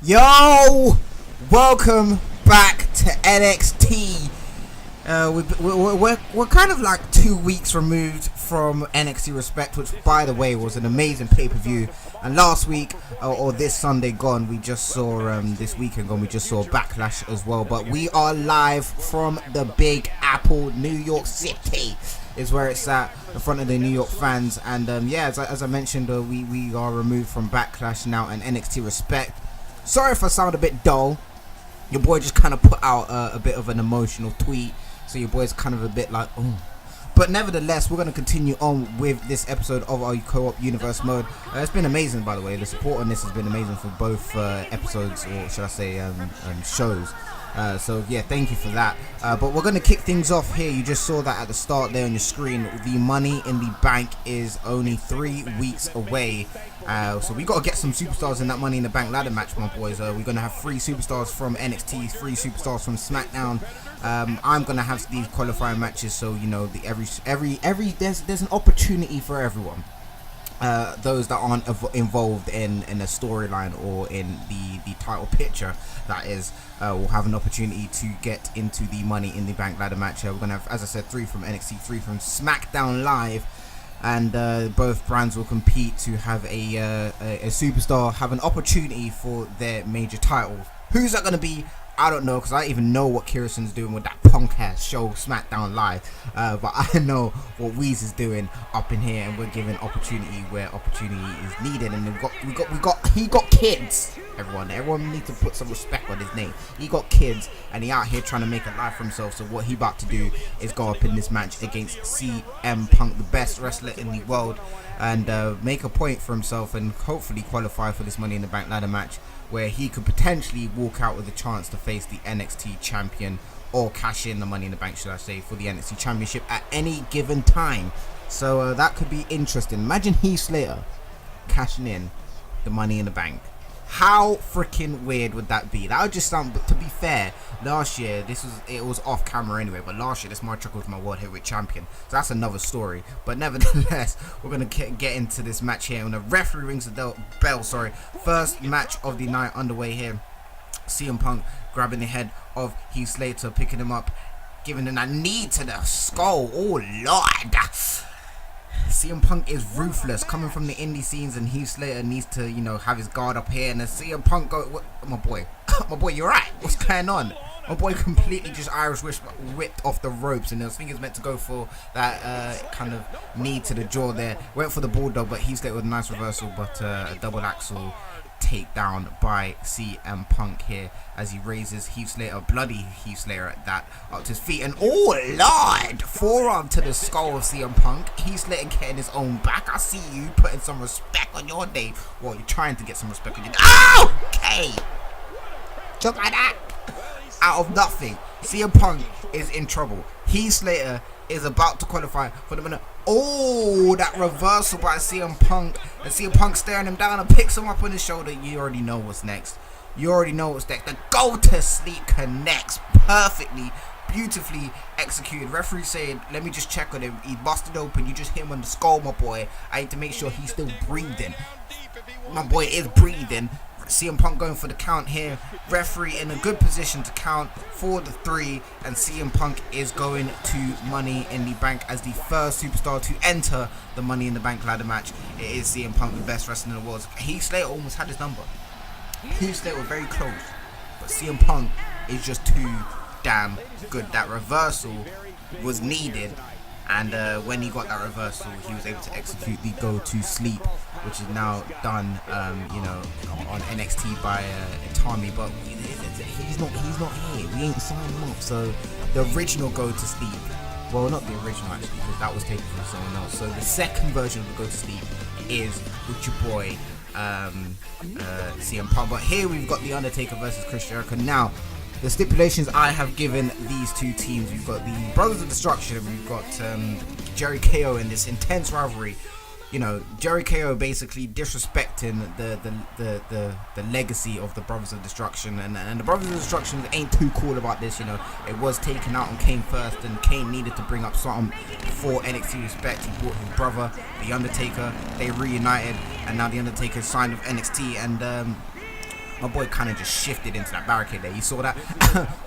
Yo, welcome back to NXT. We're kind of like 2 weeks removed from NXT Respect, which by the way was an amazing pay-per-view. And last week, or this Sunday gone, we just saw this weekend gone, we just saw Backlash as well. But we are live from the Big Apple, New York City, is where it's at, in front of the New York fans. And yeah, as I mentioned, we are removed from Backlash now and NXT Respect. Sorry if I sound a bit dull. Your boy just kind of put out a bit of an emotional tweet, so your boy's kind of a bit like, oh. But nevertheless, we're going to continue on with this episode of our co-op universe mode. It's been amazing, by the way. The support on this has been amazing for both episodes, or should I say shows. So yeah, thank you for that. But we're going to kick things off here. You just saw that at the start there on your screen. The Money in the Bank is only 3 weeks away. So we got to get some superstars in that Money in the Bank ladder match, my boys. We're going to have 3 superstars from NXT, 3 superstars from Smackdown. I'm going to have these qualifying matches, so you know, there's an opportunity for everyone. Those that aren't involved in a storyline or in the title picture, that is, will have an opportunity to get into the Money in the Bank ladder match. We're going to have, as I said, 3 from NXT, 3 from Smackdown Live, and both brands will compete to have a superstar have an opportunity for their major title. Who's that going to be? I don't know, because I don't even know what Kerosene's doing with that punk ass show Smackdown Live, but I know what Weez is doing up in here, and we're giving opportunity where opportunity is needed. And he got kids. Everyone needs to put some respect on his name. He got kids, and he out here trying to make a life for himself. So what he about to do is go up in this match against CM Punk, the best wrestler in the world, and make a point for himself and hopefully qualify for this Money in the Bank ladder match, where he could potentially walk out with a chance to face the NXT champion, or cash in the Money in the Bank, should I say, for the NXT Championship at any given time. So that could be interesting. Imagine Heath Slater cashing in the Money in the Bank. How freaking weird would that be? That would just sound, but to be fair, last year, it was off camera anyway, but last year this March was my World Heavyweight Champion, so that's another story. But nevertheless, we're going to get into this match here, and the referee rings the bell. First match of the night underway here. CM Punk grabbing the head of Heath Slater, picking him up, giving him a knee to the skull. Oh Lord! CM Punk is ruthless, coming from the indie scenes, and Heath Slater needs to, you know, have his guard up here. And then CM Punk my boy, you're right. What's going on? My boy completely just Irish whipped off the ropes, and I think he's meant to go for that kind of knee to the jaw there. Went for the bulldog, but Heath Slater with a nice reversal, but a double axel takedown by CM Punk here as he raises Heath Slater, bloody Heath Slater at that, up to his feet, and oh Lord, forearm to the skull of CM Punk. Heath Slater getting his own back. I see you putting some respect on your name. Well, you're trying to get some respect on your name. Oh, okay, just like that, out of nothing, CM Punk is in trouble. Heath Slater is about to qualify for the minute. Oh, that reversal by CM Punk, and CM Punk staring him down and picks him up on his shoulder. You already know what's next. You already know what's next. The go to sleep connects perfectly, beautifully executed. Referee saying, let me just check on him. He busted open. You just hit him on the skull, my boy. I need to make sure he's still breathing. My boy is breathing. CM Punk going for the count here. Referee in a good position to count for the 3, and CM Punk is going to Money in the Bank as the first superstar to enter the Money in the Bank ladder match. It is CM Punk, the best wrestler in the world. Heath Slater almost had his number. Heath Slater was very close, but CM Punk is just too damn good. That reversal was needed, and when he got that reversal, he was able to execute the go to sleep, which is now done, you know, on NXT by Tommy. But he's not here. We ain't signed him up. So the original go to sleep, well, not the original actually, because that was taken from someone else. So the second version of the go to sleep is with your boy CM Punk. But here we've got The Undertaker versus Chris Jericho. Now, the stipulations I have given these two teams, we've got the Brothers of Destruction, we've got Jerry KO in this intense rivalry. You know, Jerry KO basically disrespecting the legacy of the Brothers of Destruction, and the Brothers of Destruction ain't too cool about this. You know, it was taken out on Kane first, and Kane needed to bring up something for NXT Respect. He brought his brother, The Undertaker. They reunited, and now The Undertaker signed with NXT, and My boy kind of just shifted into that barricade there. You saw that.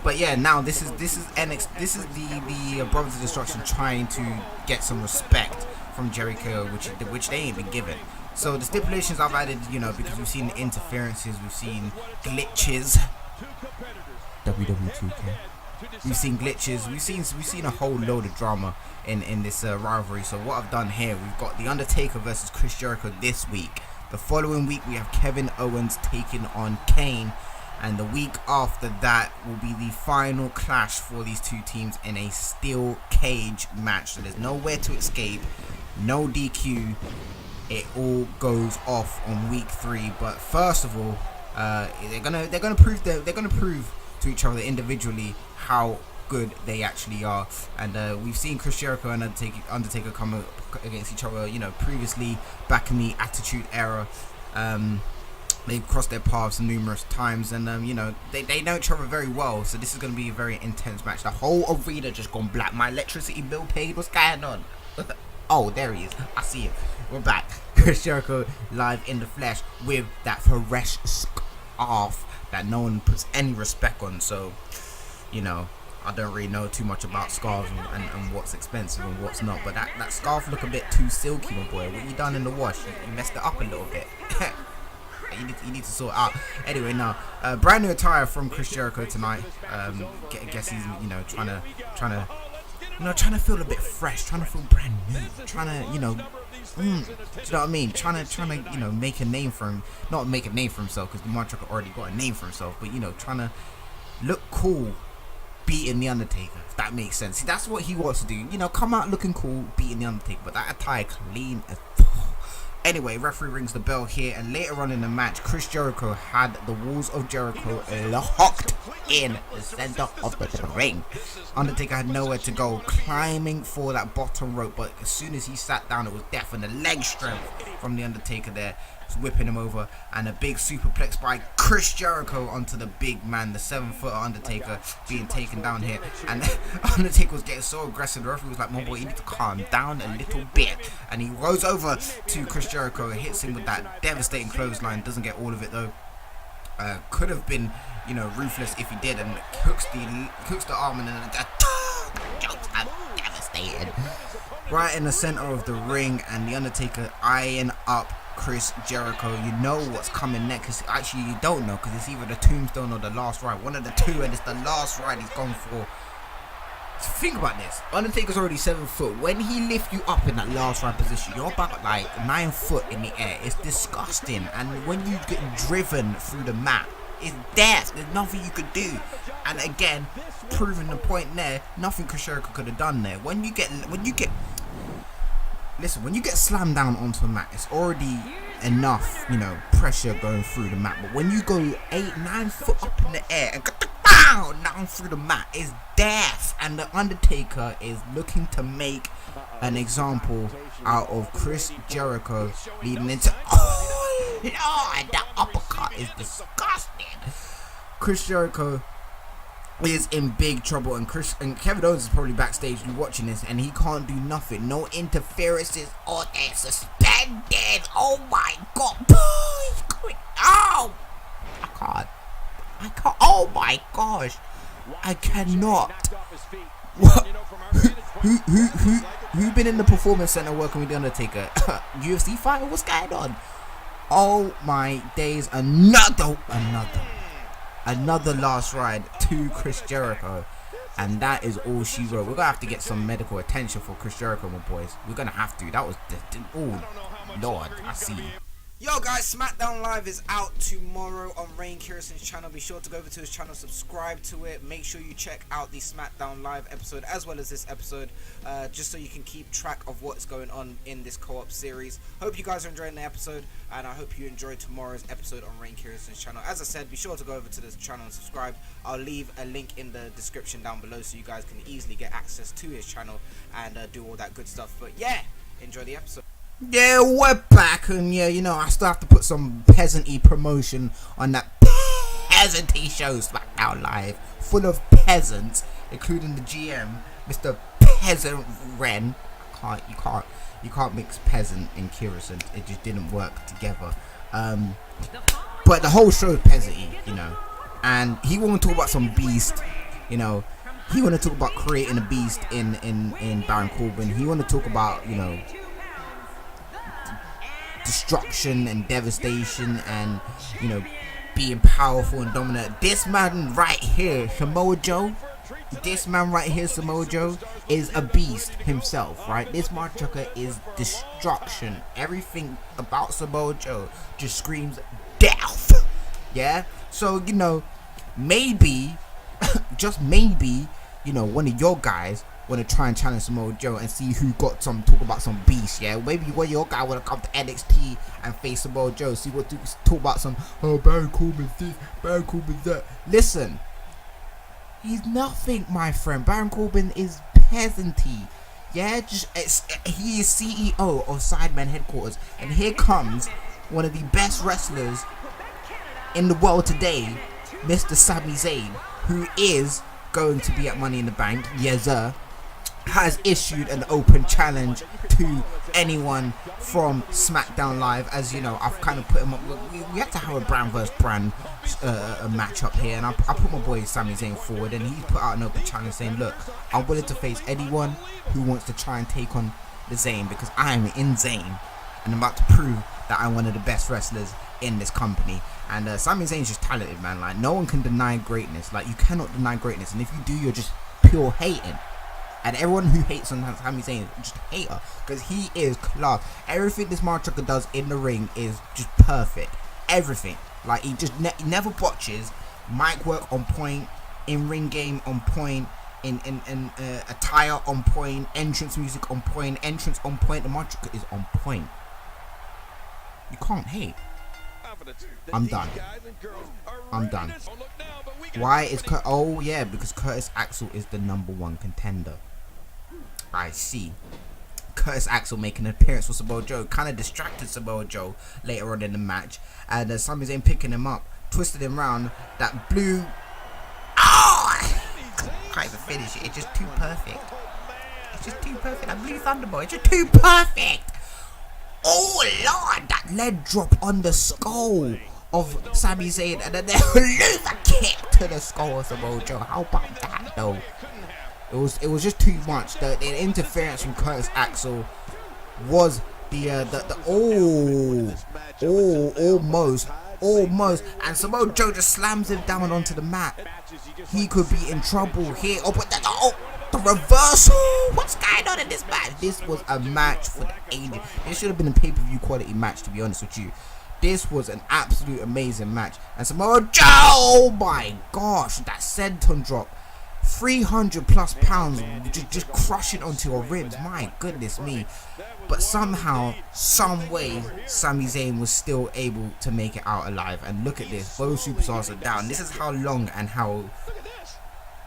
But yeah, now this is NXT. This is the Brothers of Destruction trying to get some respect from Jericho, which they ain't been given. So the stipulations I've added, you know, because we've seen interferences, we've seen glitches. WWE 2K. We've seen glitches. We've seen a whole load of drama in this rivalry. So what I've done here, we've got The Undertaker versus Chris Jericho this week. The following week we have Kevin Owens taking on Kane, and the week after that will be the final clash for these two teams in a steel cage match. So there's nowhere to escape, no DQ. It all goes off on week 3. But first of all, they're gonna prove to each other individually how good they actually are. And we've seen Chris Jericho and Undertaker come up against each other, you know, previously back in the Attitude Era. They've crossed their paths numerous times, and you know, they know each other very well. So this is going to be a very intense match. The whole arena just gone black. My electricity bill paid. What's going on? Oh, there he is. I see him. We're back. Chris Jericho live in the flesh with that fresh scarf that no one puts any respect on. So, you know, I don't really know too much about scarves and what's expensive and what's not, but that scarf look a bit too silky, my boy. What you done in the wash? You messed it up a little bit. you need to sort it out. Anyway, now brand new attire from Chris Jericho tonight. I guess he's, you know, trying to feel a bit fresh, trying to feel brand new, trying to, you know, do you know what I mean? Trying to, you know, make a name for him. Not make a name for himself, because the Motherfucker already got a name for himself, but, you know, trying to look cool beating the Undertaker, if that makes sense. See, that's what he wants to do. You know, come out looking cool beating the Undertaker, but that attire clean as Anyway, referee rings the bell here, and later on in the match, Chris Jericho had the walls of Jericho locked in the center of the ring. Undertaker had nowhere to go, climbing for that bottom rope, but as soon as he sat down, it was death, and the leg strength from the Undertaker there was whipping him over, and a big superplex by Chris Jericho onto the big man, the 7-footer Undertaker being taken down here, and Undertaker was getting so aggressive. The referee was like, "My boy, you need to calm down a little bit," and he goes over to Chris Jericho, hits him with that devastating clothesline. Doesn't get all of it though. Could have been, you know, ruthless if he did, and hooks the arm, and then jokes are devastated right in the center of the ring, and the Undertaker eyeing up Chris Jericho. You know what's coming next. Actually, you don't know, because it's either the tombstone or the last ride. One of the two, and it's the last ride he's gone for. So think about this. Undertaker's already 7 foot. When he lifts you up in that last ride position, you're about like 9 foot in the air. It's disgusting. And when you get driven through the mat, it's death. There's nothing you could do. And again, proving the point there, nothing Chris Jericho could have done there. When you get slammed down onto the mat, it's already enough, you know, pressure going through the mat. But when you go 8-9 foot up in the air and down through the mat, is death. And the Undertaker is looking to make an example out of Chris Jericho, leading into Lord, that uppercut is disgusting. Chris Jericho is in big trouble, and Kevin Owens is probably backstage watching this, and he can't do nothing. No interferences, or they're suspended. Oh my god, boy! Oh, I can't. Oh my gosh, I cannot. What? Who been in the performance center working with the Undertaker? UFC fighter? What's going on? Oh my days! Another last ride to Chris Jericho, and that is all she wrote. We're gonna have to get some medical attention for Chris Jericho, my boys. We're gonna have to. That was oh Lord, I see. Yo guys, Smackdown Live is out tomorrow on Rainkerosene's channel. Be sure to go over to his channel, subscribe to it. Make sure you check out the Smackdown Live episode as well as this episode, just so you can keep track of what's going on in this co-op series. Hope you guys are enjoying the episode, and I hope you enjoy tomorrow's episode on Rainkerosene's channel. As I said, be sure to go over to this channel and subscribe. I'll leave a link in the description down below so you guys can easily get access to his channel and do all that good stuff. But yeah, enjoy the episode. Yeah, we're back, and yeah, you know, I still have to put some peasant-y promotion on that peasant-y show, Smackdown Live, full of peasants, including the GM, Mr. Peasant Ren. You can't mix peasant and Kerosene. It just didn't work together. But the whole show is peasant-y, you know. And he want to talk about some beast, you know. He want to talk about creating a beast in Baron Corbin. He want to talk about, you know, destruction and devastation and, you know, being powerful and dominant. This man right here, Samoa Joe, is a beast himself, right? This motherfucker is destruction. Everything about Samoa Joe just screams death. Yeah? So, you know, maybe, just maybe, you know, one of your guys want to try and challenge Samoa Joe and see who got some, talk about some beast, yeah? Maybe one of your guys want to come to NXT and face Samoa Joe, see what, talk about some, oh, Baron Corbin's this, Baron Corbin's that. Listen, he's nothing, my friend. Baron Corbin is peasanty, yeah? He is CEO of Sidemen Headquarters, and here comes one of the best wrestlers in the world today, Mr. Sami Zayn, who is going to be at Money in the Bank, yes sir, has issued an open challenge to anyone from Smackdown Live. As you know, I've kind of put him up. We have to have a brand versus brand a match up here, and I put my boy Sami Zayn forward, and he's put out an open challenge saying, look, I'm willing to face anyone who wants to try and take on the Zayn, because I'm in Zayn and I'm about to prove that I'm one of the best wrestlers in this company. And Sami Zayn's just talented, man. Like, no one can deny greatness. Like, you cannot deny greatness, and if you do, you're just pure hating. And everyone who hates on Sami Zayn is just a hater, because he is class. Everything this motherfucker does in the ring is just perfect. Everything. Like, he just he never botches. Mic work on point, in ring game on point, in attire on point, entrance music on point, entrance on point. The motherfucker is on point. You can't hate. I'm done. Why is oh yeah, because Curtis Axel is the #1 contender. I see. Curtis Axel making an appearance for Samoa Joe kind of distracted Samoa Joe later on in the match, and Sami Zayn picking him up, twisted him round. That blue, can't even finish it. It's just too perfect. That blue Thunderbolt, it's just too perfect. Oh Lord, that leg drop on the skull of Sami Zayn, and then the Luva kick to the skull of Samoa Joe. How about that though? It was just too much. The interference from Curtis Axel was almost, and Samoa Joe just slams him down onto the mat. He could be in trouble here. Oh, but the reversal! What's going on in this match? This was a match for the ages. This should have been a pay-per-view quality match, to be honest with you. This was an absolute amazing match. And Samoa Joe, oh my gosh, that senton drop. 300+ pounds just crushing onto your ribs. My goodness me. But somehow, some way, Sami Zayn was still able to make it out alive. And look at this. Both superstars are down. This is how long and how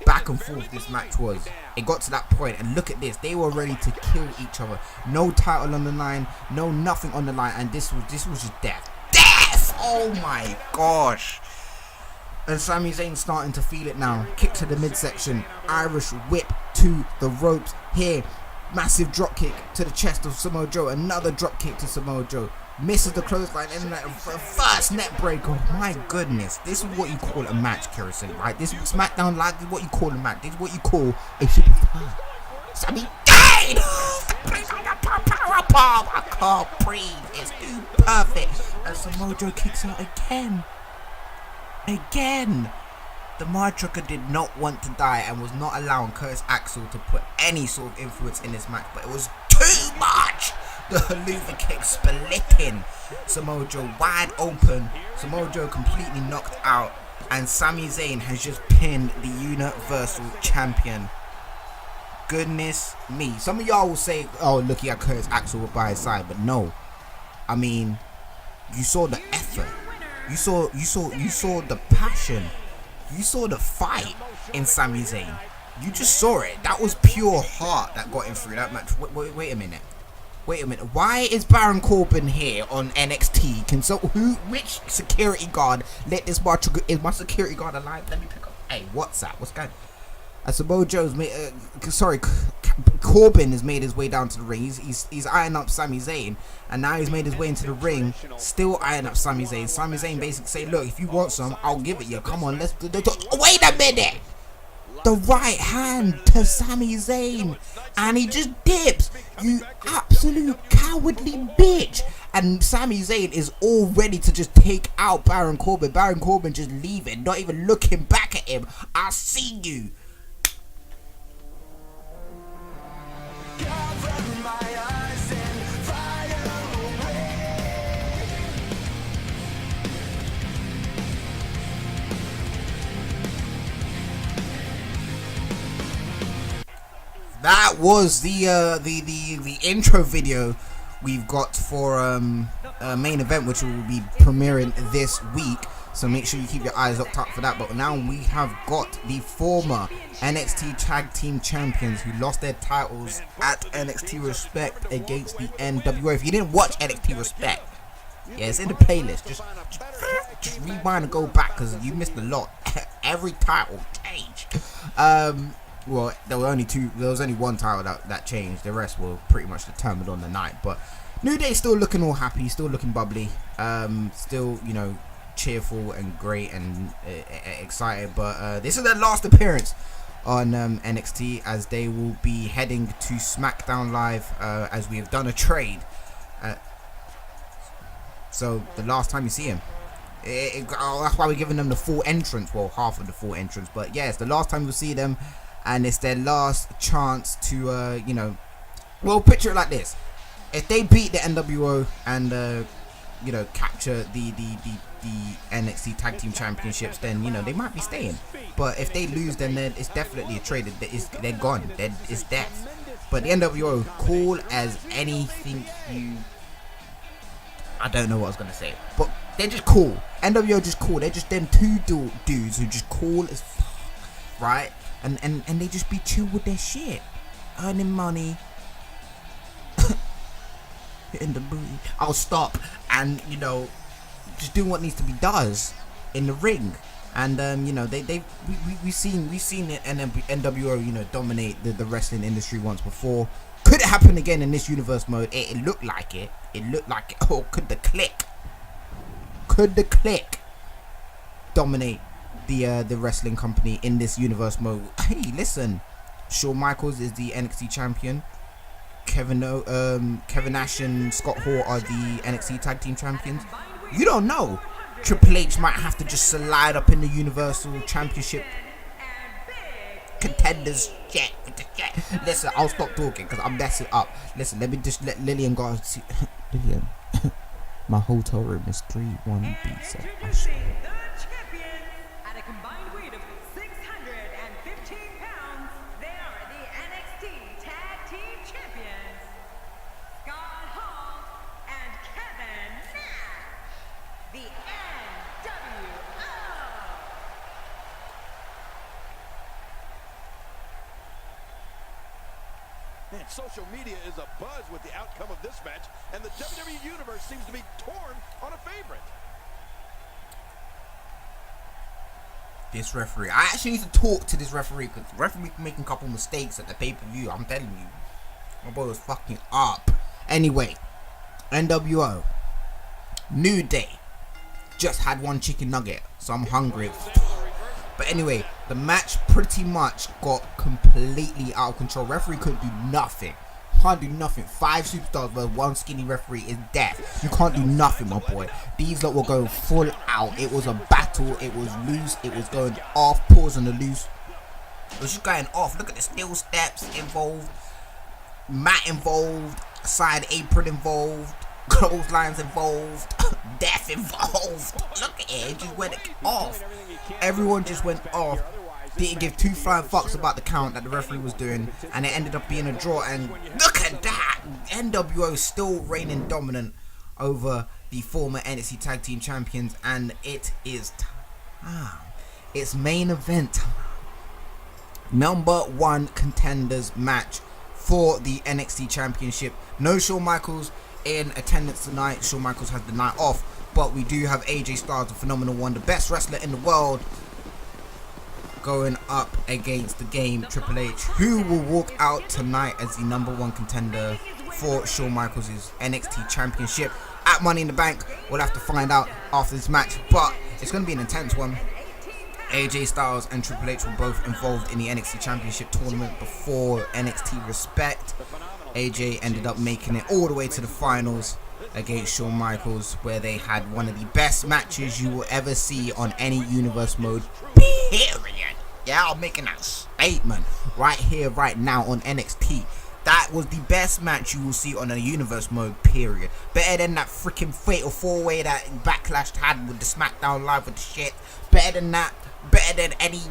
back and forth this match was. It got to that point, and look at this. They were ready to kill each other. No title on the line, no nothing on the line, and this was just death. Death! Oh my gosh. And Sami Zayn starting to feel it now. Kick to the midsection, Irish whip to the ropes here. Massive drop kick to the chest of Samoa Joe. Another drop kick to Samoa Joe. Misses the clothesline and that first net breaker. My goodness, this is what you call a match, Kerosene, right? This is Smackdown Live. This is what you call a match. This is what you call a superstar. Sami Zayn! I can't breathe. It's too perfect. And Samoa Joe kicks out again. The motherfucker did not want to die and was not allowing Curtis Axel to put any sort of influence in this match, but it was too much. The Haluva kick splitting Samoa Joe wide open. Samoa Joe completely knocked out, and Sami Zayn has just pinned the Universal Champion. Goodness me. Some of y'all will say, oh look, he had Curtis Axel by his side, but no. I mean, you saw the effort. You saw the passion. You saw the fight in Sami Zayn. You just saw it. That was pure heart that got him through that match. Wait a minute. Why is Baron Corbin here on NXT? Which security guard let this match? Is my security guard alive? Let me pick up. Hey, what's that? What's going on? Samoa Joe's Corbin has made his way down to the ring. He's eyeing up Sami Zayn, and now he's made his way into the ring, still eyeing up Sami Zayn. Sami Zayn basically say, look, if you want some, I'll give it you. Come on, let's do the talk. Wait a minute! The right hand to Sami Zayn, and he just dips. You absolute cowardly bitch. And Sami Zayn is all ready to just take out Baron Corbin. Baron Corbin just leaving, not even looking back at him. I see you. That was the intro video we've got for main event, which will be premiering this week. So make sure you keep your eyes locked up for that. But now we have got the former NXT Tag Team Champions who lost their titles at NXT Respect against the NWO. If you didn't watch NXT Respect, yeah, it's in the playlist. Just rewind and go back because you missed a lot. Every title changed. Well, there was only one title that changed. The rest were pretty much determined on the night. But New Day still looking all happy, still looking bubbly, still, you know, cheerful and great and excited. But this is their last appearance on NXT, as they will be heading to Smackdown Live, as we have done a trade. So the last time you see him, that's why we're giving them the full entrance. Well, half of the full entrance. But yeah, it's the last time we'll see them. And it's their last chance to, you know, well, picture it like this. If they beat the NWO and, you know, capture the NXT Tag Team Championships, then, you know, they might be staying. But if they lose, then it's definitely a trade. They're gone. It's death. But the NWO, cool as anything I don't know what I was going to say. But they're just cool. NWO just cool. They're just them two dudes who just cool as fuck, right? And they just be chill with their shit, earning money, hitting the booty. I'll stop, and you know, just doing what needs to be does in the ring. And you know, we've seen the NWO, you know, dominate the wrestling industry once before. Could it happen again in this universe mode? It looked like it. It looked like it. Oh, could the Click dominate the wrestling company in this universe mode? Hey, listen, Shawn Michaels is the NXT champion. Kevin Nash and Scott Hall are the NXT Tag Team Champions. You don't know. Triple H might have to just slide up in the Universal Championship Contenders shit. Listen, I'll stop talking because I'm messing up. Listen, let me just let Lillian go. Lillian, my hotel room is 3-1B. So Man, social media is abuzz with the outcome of this match, and the WWE Universe seems to be torn on a favorite. This referee, I actually need to talk to this referee because the referee making a couple mistakes at the pay-per-view. I'm telling you, my boy was fucking up. Anyway, NWO, New Day, just had one chicken nugget, so I'm hungry. But anyway, the match pretty much got completely out of control. Referee couldn't do nothing. Can't do nothing. 5 superstars versus one skinny referee is death. You can't do nothing, my boy. These lot were going full out. It was a battle. It was loose. It was going off. Pause on the loose. It was just going off. Look at the steel steps involved. Mat involved. Side apron involved. Clotheslines involved. Death involved. Look at it. It just went off. Everyone just went off. Didn't give 2 flying fucks about the count that the referee was doing, and it ended up being a draw. And look at that, NWO still reigning dominant over the former NXT Tag Team Champions, and it is time. It's main event time. Number 1 contenders match for the NXT Championship. No Shawn Michaels in attendance tonight. Shawn Michaels has the night off, but we do have AJ Styles, the Phenomenal One, the best wrestler in the world, going up against the Game Triple H, who will walk out tonight as the #1 contender for Shawn Michaels' NXT Championship at Money in the Bank. We'll have to find out after this match, but it's going to be an intense one. AJ Styles and Triple H were both involved in the NXT Championship tournament before NXT Respect. AJ ended up making it all the way to the finals against Shawn Michaels, where they had one of the best matches you will ever see on any universe mode, period. Yeah, I'm making that statement right here, right now on NXT. That was the best match you will see on a universe mode, period. Better than that freaking fatal 4-way that Backlash had with the Smackdown Live with the shit. Better than that. Better than any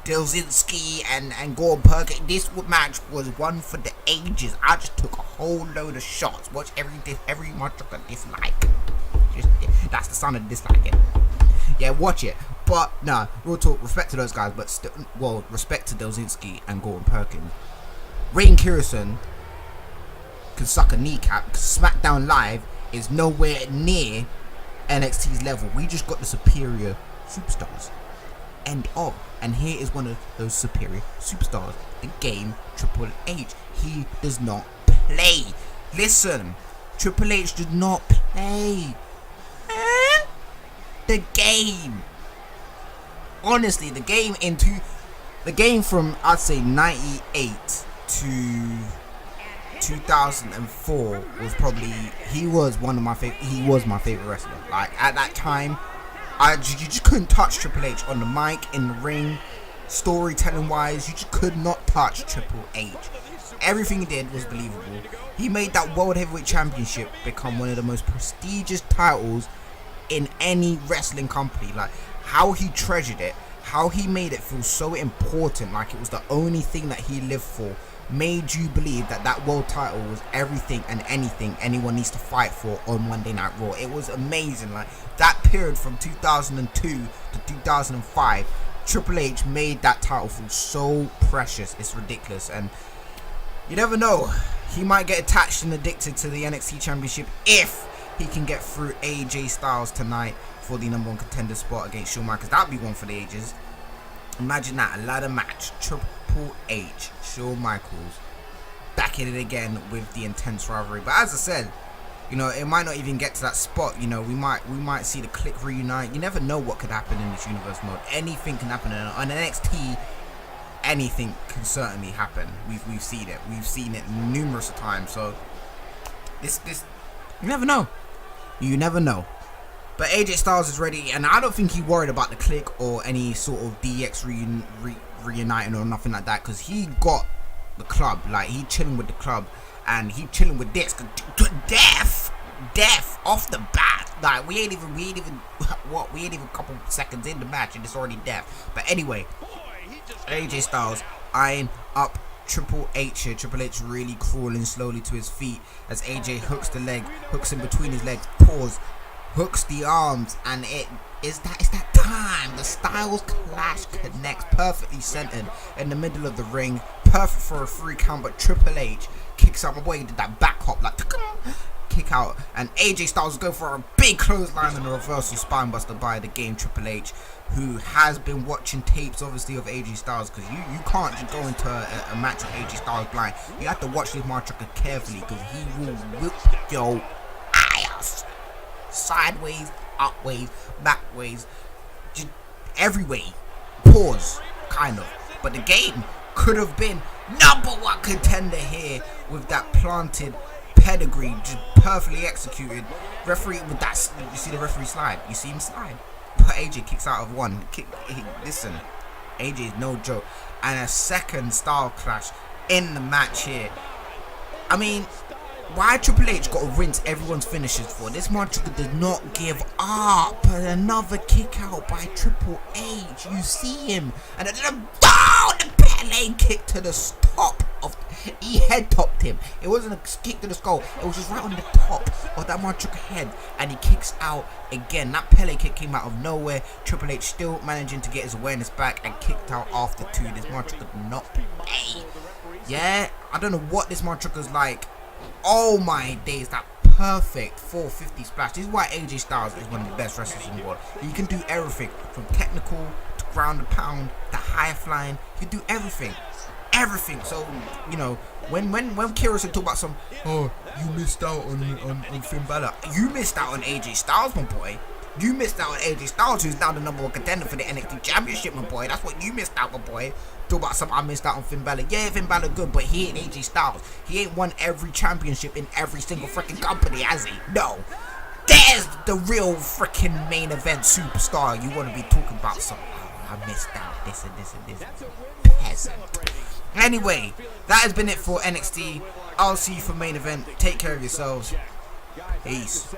Delzinski and Gordon Perkins. This match was one for the ages. I just took a whole load of shots. Watch every match I dislike. That's the sound of disliking. Yeah, watch it. But nah, real talk. Respect to those guys, but still, well, respect to Delzinski and Gordon Perkins. Rainkerosene can suck a kneecap because SmackDown Live is nowhere near NXT's level. We just got the superior superstars. End of. And here is one of those superior superstars, the Game Triple H. He does not play. Listen, Triple H does not play. The Game. Honestly, the game from I'd say 98 to 2004 was probably, he was my favorite wrestler. Like at that time, you just couldn't touch Triple H on the mic, in the ring, storytelling wise. You just could not touch Triple H. Everything he did was believable. He made that World Heavyweight Championship become one of the most prestigious titles in any wrestling company. Like how he treasured it, how he made it feel so important, like it was the only thing that he lived for, made you believe that that world title was everything and anything anyone needs to fight for on Monday Night Raw. It was amazing. Like that period from 2002 to 2005, Triple H made that title feel so precious. It's ridiculous. And you never know, he might get attached and addicted to the NXT Championship if he can get through AJ Styles tonight for the #1 contender spot against Shawn Michaels. That'd be one for the ages. Imagine that, a ladder match, Triple H, Shawn Michaels, back in it again with the intense rivalry. But as I said, you know, it might not even get to that spot. You know, we might see the Click reunite. You never know what could happen in this universe mode. Anything can happen on NXT. Anything can certainly happen. We've seen it. We've seen it numerous times. So this you never know. You never know. But AJ Styles is ready, and I don't think he worried about the Click or any sort of DX reuniting or nothing like that, because he got the club. Like he chilling with the club, and he chilling with this. Death off the bat. Like we ain't even a couple seconds in the match, and it's already death. But anyway, AJ Styles eyeing up Triple H here. Triple H really crawling slowly to his feet as AJ hooks the leg, hooks in between his legs, pause, hooks the arms, and it's that time. The Styles Clash connects, perfectly centered in the middle of the ring, perfect for a 3 count. But Triple H kicks out. My boy did that back hop, like kick out, and AJ Styles go for a big clothesline and a reversal spinebuster by the Game Triple H, who has been watching tapes obviously of AJ Styles, because you can't just go into a match with AJ Styles blind. You have to watch this motherfucker carefully, because he will whip your ass sideways, upways, backways, just every way. Pause, kind of. But the Game could have been #1 contender here with that planted pedigree, just perfectly executed. Referee with that, you see the referee slide, you see him slide, but AJ kicks out of one. Listen, AJ is no joke. And a second Style Clash in the match here. I mean, why Triple H got to rinse everyone's finishes for? This motherfucker does not give up. Another kick out by Triple H. You see him, and then the Pele kick to the top of. He head topped him. It wasn't a kick to the skull. It was just right on the top of that motherfucker head, and he kicks out again. That Pele kick came out of nowhere. Triple H still managing to get his awareness back and kicked out after 2. This motherfucker did not play. Yeah, I don't know what this motherfucker's like. Oh my days, that perfect 450 splash. This is why AJ Styles is one of the best wrestlers in the world. He can do everything from technical to ground and pound, the high flying. He could do everything. Everything. So, you know, when Kerosene talk about some, oh, you missed out on Finn Balor. You missed out on AJ Styles, my boy. You missed out on AJ Styles, who's now the #1 contender for the NXT Championship, my boy. That's what you missed out, my boy. Talk about some, I missed out on Finn Balor. Yeah, Finn Balor good, but he ain't AJ Styles. He ain't won every championship in every single freaking company, has he? No. There's the real freaking main event superstar. You want to be talking about some, oh, I missed out this and this and this. Peasant. Anyway, that has been it for NXT. I'll see you for main event. Take care of yourselves. Peace.